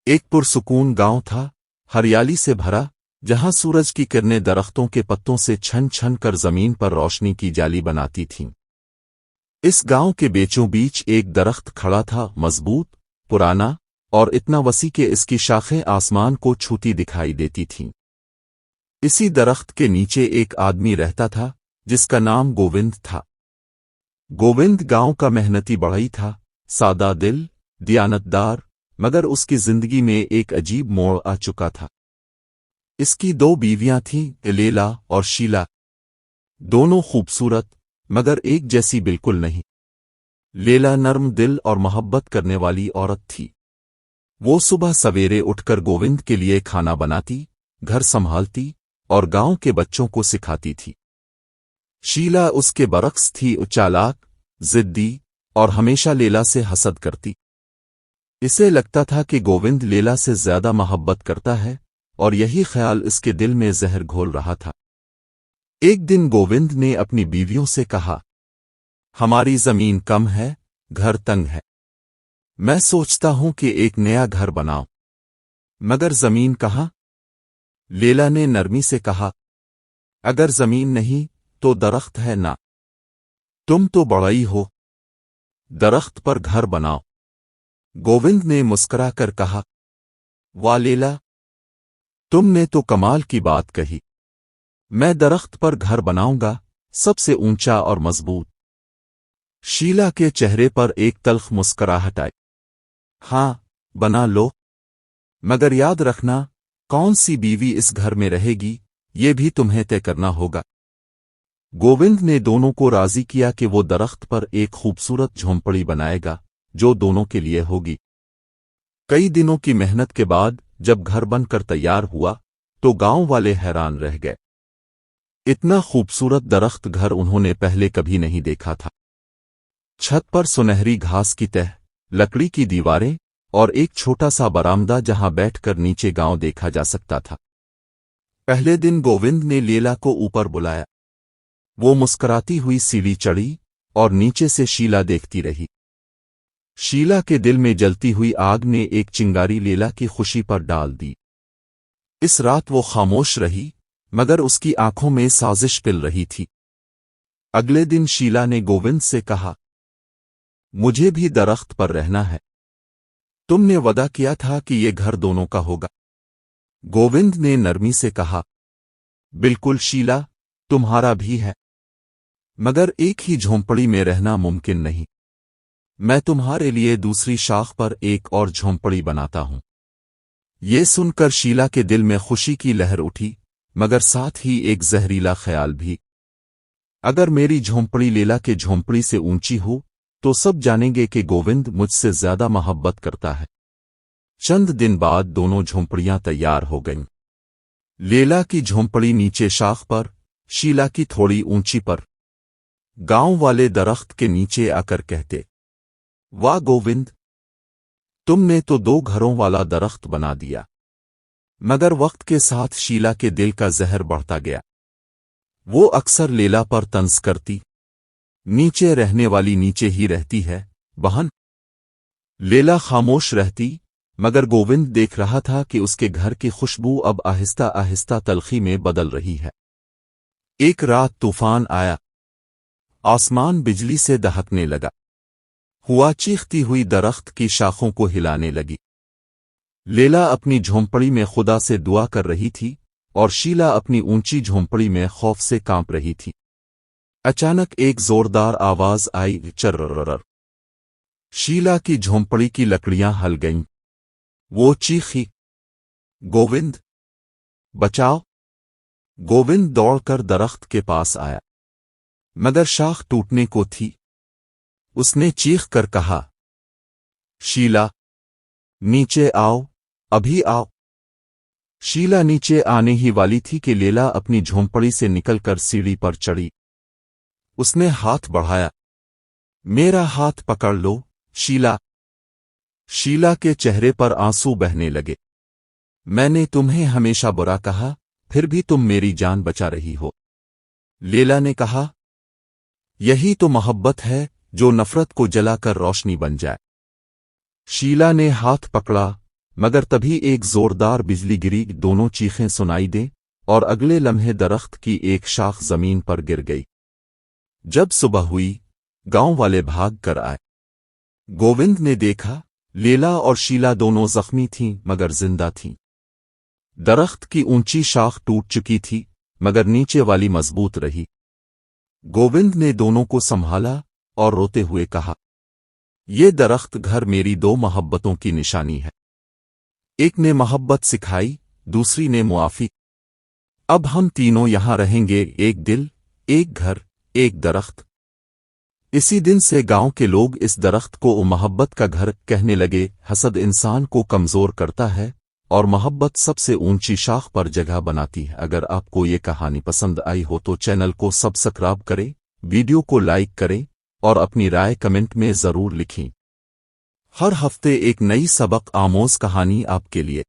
ایک پرسکون گاؤں تھا، ہریالی سے بھرا، جہاں سورج کی کرنیں درختوں کے پتوں سے چھن چھن کر زمین پر روشنی کی جالی بناتی تھیں۔ اس گاؤں کے بیچوں بیچ ایک درخت کھڑا تھا، مضبوط، پرانا، اور اتنا وسیع کہ اس کی شاخیں آسمان کو چھوتی دکھائی دیتی تھیں۔ اسی درخت کے نیچے ایک آدمی رہتا تھا، جس کا نام گووند تھا۔ گووند گاؤں کا محنتی بڑھئی تھا، سادہ دل، دیانتدار، مگر اس کی زندگی میں ایک عجیب موڑ آ چکا تھا۔ اس کی دو بیویاں تھیں، لیلا اور شیلا۔ دونوں خوبصورت، مگر ایک جیسی بالکل نہیں۔ لیلا نرم دل اور محبت کرنے والی عورت تھی۔ وہ صبح سویرے اٹھ کر گووند کے لیے کھانا بناتی، گھر سنبھالتی اور گاؤں کے بچوں کو سکھاتی تھی۔ شیلا اس کے برعکس تھی، چالاک، ضدی اور ہمیشہ لیلا سے حسد کرتی۔ اسے لگتا تھا کہ گووند لیلا سے زیادہ محبت کرتا ہے، اور یہی خیال اس کے دل میں زہر گھول رہا تھا۔ ایک دن گووند نے اپنی بیویوں سے کہا، ہماری زمین کم ہے، گھر تنگ ہے۔ میں سوچتا ہوں کہ ایک نیا گھر بناؤں، مگر زمین کہاں؟ لیلا نے نرمی سے کہا، اگر زمین نہیں تو درخت ہے نا، تم تو بڑئی ہو، درخت پر گھر بناؤ۔ گووند نے مسکرا کر کہا، واہ لیلا، تم نے تو کمال کی بات کہی، میں درخت پر گھر بناؤں گا، سب سے اونچا اور مضبوط۔ شیلا کے چہرے پر ایک تلخ مسکراہٹ آئی۔ ہاں، بنا لو، مگر یاد رکھنا، کون سی بیوی اس گھر میں رہے گی، یہ بھی تمہیں طے کرنا ہوگا۔ گووند نے دونوں کو راضی کیا کہ وہ درخت پر ایک خوبصورت جھونپڑی بنائے گا، جو دونوں کے لیے ہوگی۔ کئی دنوں کی محنت کے بعد جب گھر بن کر تیار ہوا تو گاؤں والے حیران رہ گئے۔ اتنا خوبصورت درخت گھر انہوں نے پہلے کبھی نہیں دیکھا تھا۔ چھت پر سنہری گھاس کی تہ، لکڑی کی دیواریں اور ایک چھوٹا سا برآمدہ جہاں بیٹھ کر نیچے گاؤں دیکھا جا سکتا تھا۔ پہلے دن گووند نے لیلا کو اوپر بلایا۔ وہ مسکراتی ہوئی سیڑھی چڑھی اور نیچے سے شیلا دیکھتی رہی۔ شیلا کے دل میں جلتی ہوئی آگ نے ایک چنگاری لیلا کی خوشی پر ڈال دی۔ اس رات وہ خاموش رہی، مگر اس کی آنکھوں میں سازش پل رہی تھی۔ اگلے دن شیلا نے گووند سے کہا، مجھے بھی درخت پر رہنا ہے، تم نے وعدہ کیا تھا کہ یہ گھر دونوں کا ہوگا۔ گووند نے نرمی سے کہا، بالکل شیلا، تمہارا بھی ہے، مگر ایک ہی جھونپڑی میں رہنا ممکن نہیں۔ میں تمہارے لیے دوسری شاخ پر ایک اور جھونپڑی بناتا ہوں۔ یہ سن کر شیلا کے دل میں خوشی کی لہر اٹھی، مگر ساتھ ہی ایک زہریلا خیال بھی۔ اگر میری جھونپڑی لیلا کے جھونپڑی سے اونچی ہو تو سب جانیں گے کہ گووند مجھ سے زیادہ محبت کرتا ہے۔ چند دن بعد دونوں جھونپڑیاں تیار ہو گئیں۔ لیلا کی جھونپڑی نیچے شاخ پر، شیلا کی تھوڑی اونچی پر۔ گاؤں والے درخت کے نیچے آ کر کہتے، واہ گووند، تم نے تو دو گھروں والا درخت بنا دیا۔ مگر وقت کے ساتھ شیلا کے دل کا زہر بڑھتا گیا۔ وہ اکثر لیلا پر طنز کرتی، نیچے رہنے والی نیچے ہی رہتی ہے، بہن۔ لیلا خاموش رہتی، مگر گووند دیکھ رہا تھا کہ اس کے گھر کی خوشبو اب آہستہ آہستہ تلخی میں بدل رہی ہے۔ ایک رات طوفان آیا، آسمان بجلی سے دہکنے لگا، ہوا چیختی ہوئی درخت کی شاخوں کو ہلانے لگی۔ لیلا اپنی جھونپڑی میں خدا سے دعا کر رہی تھی، اور شیلا اپنی اونچی جھونپڑی میں خوف سے کانپ رہی تھی۔ اچانک ایک زوردار آواز آئی، چرررر۔ شیلا کی جھونپڑی کی لکڑیاں ہل گئیں۔ وہ چیخی، گووند، بچاؤ! گووند دوڑ کر درخت کے پاس آیا، مگر شاخ ٹوٹنے کو تھی۔ اس نے چیخ کر کہا، شیلا، نیچے آؤ، ابھی آؤ۔ شیلا نیچے آنے ہی والی تھی کہ لیلا اپنی جھونپڑی سے نکل کر سیڑھی پر چڑھی۔ اس نے ہاتھ بڑھایا، میرا ہاتھ پکڑ لو، شیلا۔ شیلا کے چہرے پر آنسو بہنے لگے۔ میں نے تمہیں ہمیشہ برا کہا، پھر بھی تم میری جان بچا رہی ہو۔ لیلا نے کہا، یہی تو محبت ہے جو نفرت کو جلا کر روشنی بن جائے۔ شیلا نے ہاتھ پکڑا مگر تبھی ایک زوردار بجلی گری، دونوں چیخیں سنائی دیں، اور اگلے لمحے درخت کی ایک شاخ زمین پر گر گئی۔ جب صبح ہوئی، گاؤں والے بھاگ کر آئے۔ گووند نے دیکھا، لیلا اور شیلا دونوں زخمی تھیں مگر زندہ تھیں۔ درخت کی اونچی شاخ ٹوٹ چکی تھی مگر نیچے والی مضبوط رہی۔ گووند نے دونوں کو سنبھالا اور روتے ہوئے کہا، یہ درخت گھر میری دو محبتوں کی نشانی ہے۔ ایک نے محبت سکھائی، دوسری نے معافی۔ اب ہم تینوں یہاں رہیں گے، ایک دل، ایک گھر، ایک درخت۔ اسی دن سے گاؤں کے لوگ اس درخت کو محبت کا گھر کہنے لگے۔ حسد انسان کو کمزور کرتا ہے اور محبت سب سے اونچی شاخ پر جگہ بناتی ہے۔ اگر آپ کو یہ کہانی پسند آئی ہو تو چینل کو سبسکرائب کریں، ویڈیو کو لائک کریں اور اپنی رائے کمنٹ میں ضرور لکھیں۔ ہر ہفتے ایک نئی سبق آموز کہانی آپ کے لیے۔